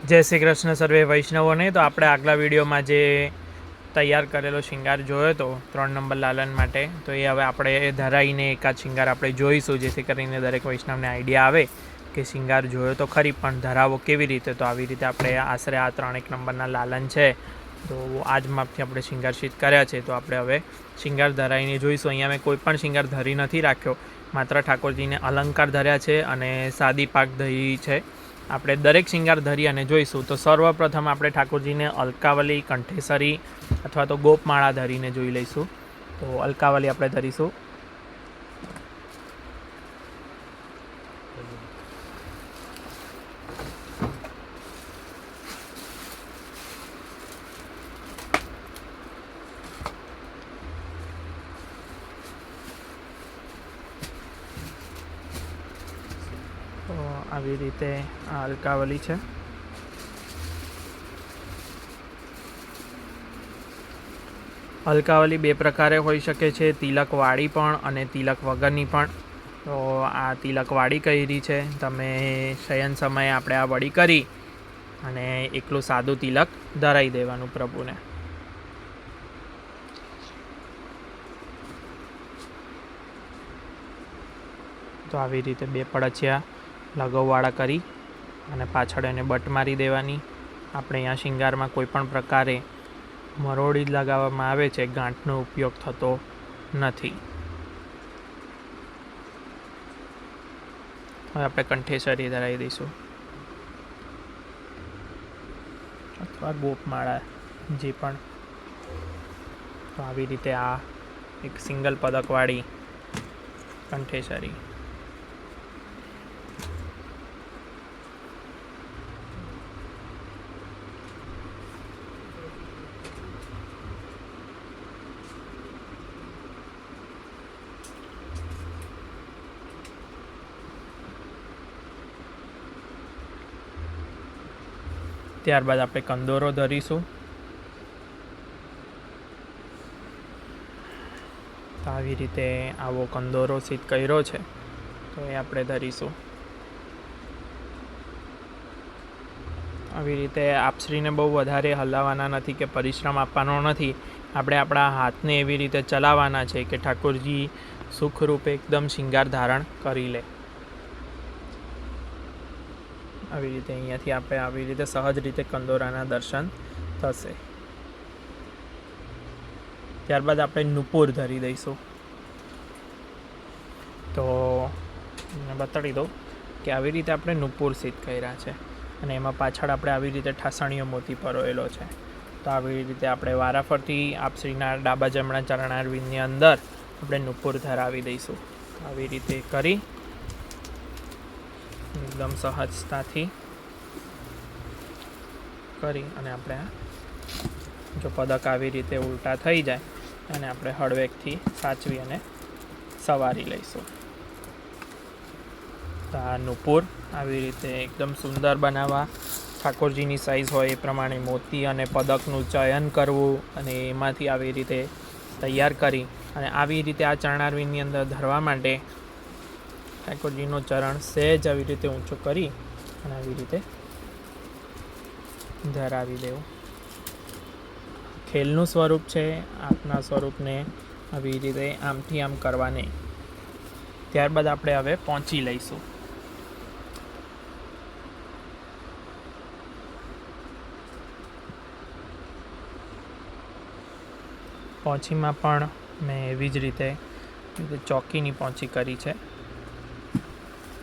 જય શ્રી કૃષ્ણ સર્વે વૈષ્ણવોને। તો આપણે આગલા વિડીયોમાં જે તૈયાર કરેલો શિંગાર જોયો હતો 3 નંબર લાલન માટે, તો એ હવે આપણે ધરાઈને એકાદ શિંગાર આપણે જોઈશું, જેથી કરીને દરેક વૈષ્ણવને આઈડિયા આવે કે શિંગાર જોયો તો ખરી પણ ધરાવો કેવી રીતે। તો આવી રીતે આપણે આશરે આ 3 નંબરના લાલન છે, તો આ જ માપથી આપણે શિંગાર શીટ કર્યા છે। તો આપણે હવે શિંગાર ધરાઈને જોઈશું। અહીંયા મેં કોઈ પણ શિંગાર ધરી નથી રાખ્યો, માત્ર ઠાકોરજીને અલંકાર ધર્યા છે અને સાદી પાક ધરી છે। આપણે દરેક શિંગાર ધરી અને જોઈશું। તો સર્વપ્રથમ આપણે ઠાકોરજીને અલકાવલી, કંઠેસરી અથવા તો ગોપમાળા ધરીને જોઈ લઈશું। તો અલકાવલી આપણે ધરીશું। તો આવી રીતે આ અલકાવલી છે। અલકાવલી બે પ્રકારે હોઈ શકે છે, તિલકવાળી પણ અને તિલક વગરની પણ। તો આ તિલકવાળી કરી છે, તમે શયન સમયે આપણે આ વળી કરી અને એકલું સાદું તિલક ધરાઈ દેવાનું પ્રભુને। તો આવી રીતે બે પડછિયા લગવવાળા કરી અને પાછળ એને બટ મારી દેવાની। આપણે અહીંયા શિંગારમાં કોઈ પણ પ્રકારે મરોડી લગાવવામાં આવે છે, ગાંઠનો ઉપયોગ થતો નથી। હવે આપણે કંઠેસરી ધરાવી દઈશું અથવા ગોપમાળા જે પણ। તો આવી રીતે આ એક સિંગલ પદકવાળી કંઠેસરી। ત્યારબાદ આપણે કંદોરો ધરીશું। તો આવી રીતે આવો કંદોરો સિદ્ધ કર્યો છે, તો એ આપણે ધરીશું। આવી રીતે આપશ્રીને બહુ વધારે હલાવવાના નથી કે પરિશ્રમ આપવાનો નથી, આપણે આપણા હાથને એવી રીતે ચલાવવાના છે કે ઠાકોરજી સુખરૂપે એકદમ શિંગાર ધારણ કરી લે। આવી રીતે અહીંયાથી આપણે આવી રીતે સહજ રીતે કંદોરાના દર્શન થશે। ત્યારબાદ આપણે નુપુર ધરી દઈશું। તો બતાડી દઉં કે આવી રીતે આપણે નુપુર સિદ્ધ કર્યા છે અને એમાં પાછળ આપણે આવી રીતે ઠાસણીઓ મોતી પરોયેલો છે। તો આવી રીતે આપણે વારાફરતી આપશ્રીના ડાબા જમણા ચરણારવિંદની અંદર આપણે નુપુર ધરાવી દઈશું। આવી રીતે કરી એકદમ સહજતાથી કરી અને આપણે જો પદક આવી રીતે ઉલટા થઈ જાય અને આપણે હળવેકથી સાચવી અને સવારી લઈશું। તો આ નુપુર આવી રીતે એકદમ સુંદર બનાવવા, ઠાકોરજીની સાઇઝ હોય એ પ્રમાણે મોતી અને પદકનું ચયન કરવું અને એમાંથી આવી રીતે તૈયાર કરી અને આવી રીતે આ ચરણારવિંદની અંદર ધરવા માટે ઠાકોરજીનો ચરણ સહેજ આવી રીતે ઊંચું કરી અને આવી રીતે ધરાવી દેવું। ખેલનું સ્વરૂપ છે, આપના સ્વરૂપને આવી રીતે આમથી આમ કરવા નહીં। ત્યારબાદ આપણે હવે પહોંચી લઈશું। પહોંચીમાં પણ મેં એવી જ રીતે ચોકીની પહોંચી કરી છે।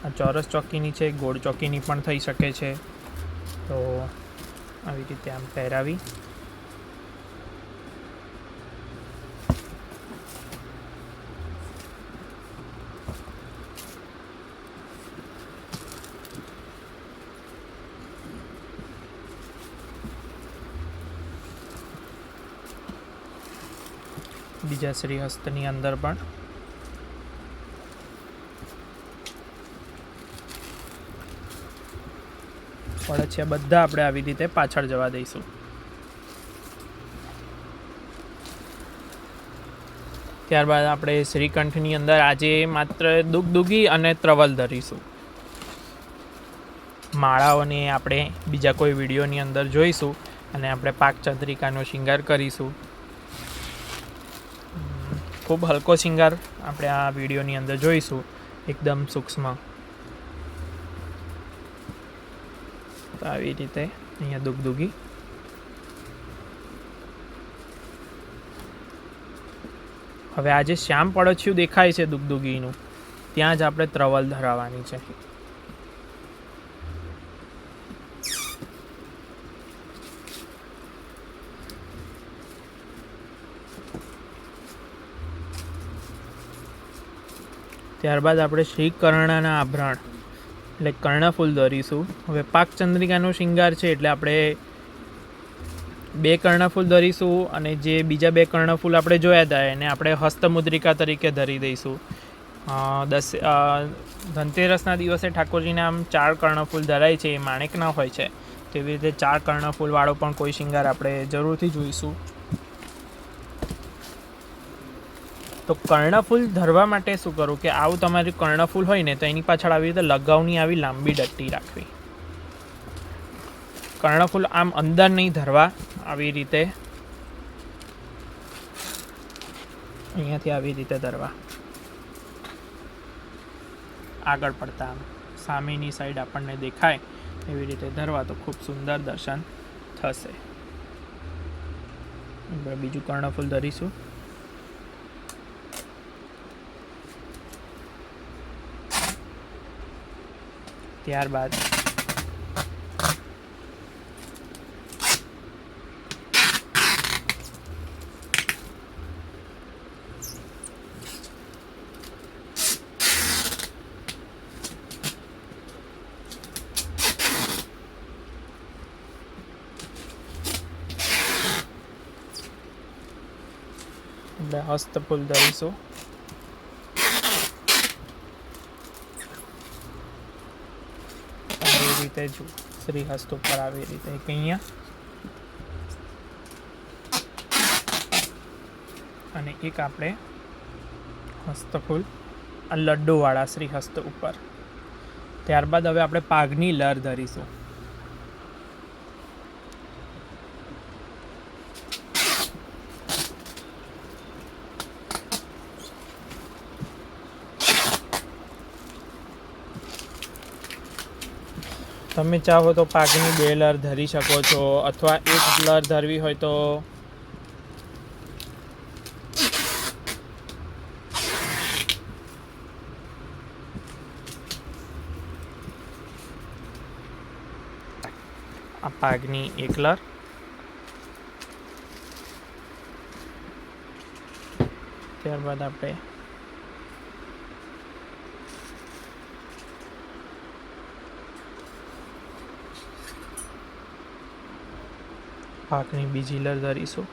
આ ચોરસ ચોકીની છે, ગોળ ચોકીની પણ થઈ શકે છે। તો આવી રીતે આમ પહેરાવી બીજા શ્રીહસ્તની અંદર પણ પડછિયા બધા આપણે આવી રીતે પાછળ જવા દઈશું। ત્યારબાદ આપણે શ્રીકંઠની અંદર આજે માત્ર દુગદુગી અને ત્રવલ ધરીશું। માળાઓને આપણે બીજા કોઈ વિડીયોની અંદર જોઈશું અને આપણે પાકચંદ્રિકાનો શૃંગાર કરીશું. ખૂબ હલકો શૃંગાર આપણે આ વિડીયોની અંદર જોઈશું, એકદમ સૂક્ષ્મ. તો આવી રીતે અહીંયા દુગદુગી. હવે આ જે શ્યામ પડછિયું દેખાય છે દુગદુગીનું, ત્યાં જ આપણે ત્રવલ ધરાવવાની છે. ત્યારબાદ આપણે શ્રી કર્ણના આભરણ એટલે કર્ણફૂલ ધરીશું. હવે પાકચંદ્રિકાનો શૃંગાર છે એટલે આપણે 2 કર્ણફૂલ ધરીશું અને જે બીજા 2 કર્ણફૂલ આપણે જોયા હતા એને આપણે હસ્તમુદ્રિકા તરીકે ધરી દઈશું. ધનતેરસના દિવસે ઠાકોરજીને આમ 4 કર્ણફૂલ ધરાય છે, એ માણેકના હોય છે. તેવી રીતે 4 કર્ણફૂલવાળો પણ કોઈ શૃંગાર આપણે જરૂરથી જોઈશું. તો કર્ણફૂલ ધરવા માટે શું કરવું કે આવું તમારું કર્ણફૂલ હોય ને તો એની પાછળ આવી રીતે લગાવની આવી લાંબી ડટ્ટી રાખવી. કર્ણફૂલ આમ અંદર નહીં ધરવા, આવી રીતે અહીંયાથી આવી રીતે ધરવા, આગળ પડતા આમ સામેની સાઈડ આપણને દેખાય એવી રીતે ધરવા તો ખૂબ સુંદર દર્શન થશે. બીજું કર્ણફૂલ ધરીશું. ત્યારબાદ આપણે હસ્તફૂલ ધરીશું. આવી રીતે જો શ્રી હસ્ત ઉપર આવી રીતે એક અહીંયા અને એક આપણે હસ્તફૂલ આ લડ્ડુવાળા શ્રી હસ્ત ઉપર. ત્યારબાદ હવે આપણે પાઘની લર ધરીશું. તમે ચાહો તો પાઘની 2 લર ધરી શકો છો અથવા 1 લર ધરવી હોય તો આ પાઘની 1 લર. ત્યારબાદ આપણે પાકની બીજી લર ધરીશું.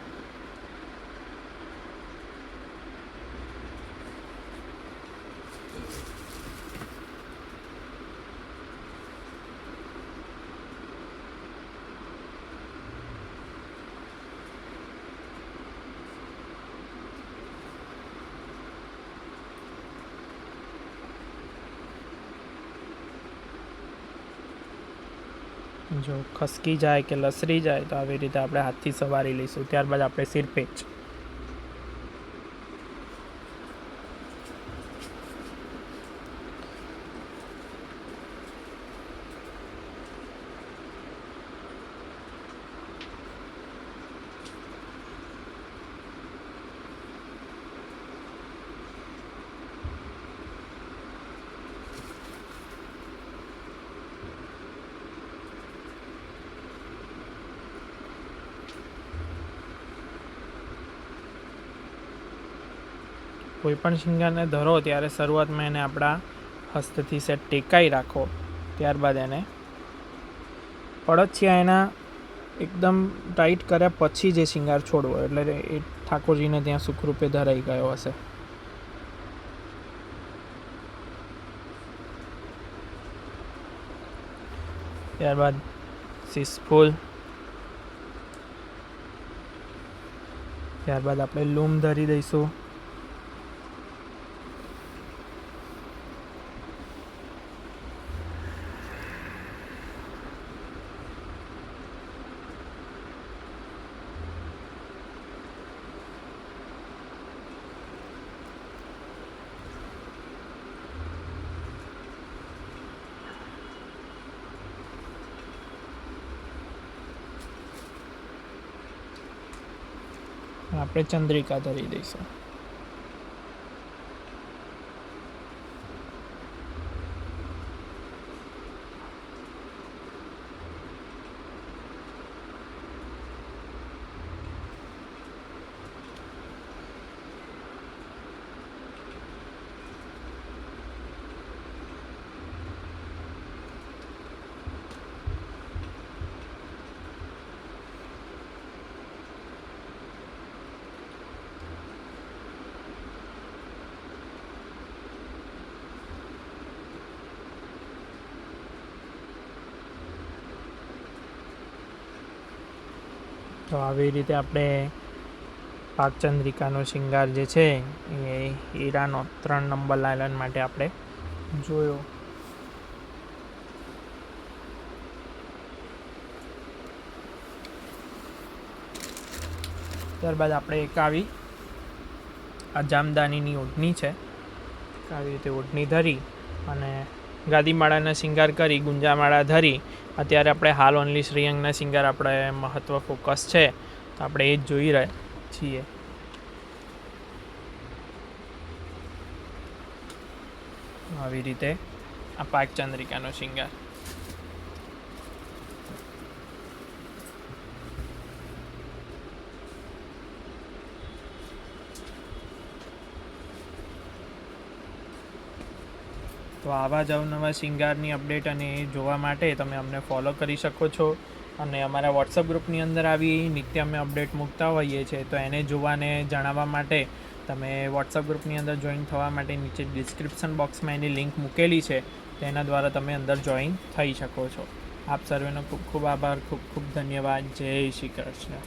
જો ખસકી જાય કે લસરી જાય તો આવી રીતે આપણે હાથથી સવારી લઈશું. ત્યારબાદ આપણે સિરપેચ. કોઈ પણ શૃંગારને ધરો ત્યારે શરૂઆતમાં એને આપણા હસ્તથી સેટ ટેકાઈ રાખો. ત્યારબાદ એને પડછિયા એના એકદમ ટાઈટ કર્યા પછી જે શૃંગાર છોડવો એટલે એ ઠાકોરજીને ત્યાં સુખરૂપે ધરાઈ ગયો હશે. ત્યારબાદ શિશફૂલ. ત્યારબાદ આપણે લૂમ ધરી દઈશું. આપણે ચંદ્રિકા ધરી દઈશું. તો આવી રીતે આપણે પાકચંદ્રિકાનો શિંગાર જે છે એ હીરાનો 3 નંબર લાલન માટે આપણે જોયો. ત્યારબાદ આપણે એક આવી આ જામદાનીની ઓઢણી છે, આવી રીતે ઓઢણી ધરી અને ગાદીમાળાના શિંગાર કરી ગુંજામાળા ધરી. અત્યારે આપણે હાલ ઓનલી શ્રીઅંગના શિંગાર આપણે મહત્ત્વ ફોકસ છે, તો આપણે એ જ જોઈ રહ્યા છીએ. આવી રીતે આ પાકચંદ્રિકાનો શિંગાર. તો આવા જ અવનવા શિંગારની અપડેટ અને જોવા માટે તમે અમને ફોલો કરી શકો છો. અને અમારા વોટ્સઅપ ગ્રુપની અંદર આવી નિત્ય અમે અપડેટ મૂકતા હોઈએ છીએ, તો એને જોવાને જણાવવા માટે તમે વોટ્સઅપ ગ્રુપની અંદર જોઈન થવા માટે નીચે ડિસ્ક્રિપ્શન બોક્સમાં એની લિંક મૂકેલી છે, તેના દ્વારા તમે અંદર જોઈન થઈ શકો છો. આપ સર્વેનો ખૂબ ખૂબ આભાર, ખૂબ ખૂબ ધન્યવાદ. જય શ્રી કૃષ્ણ.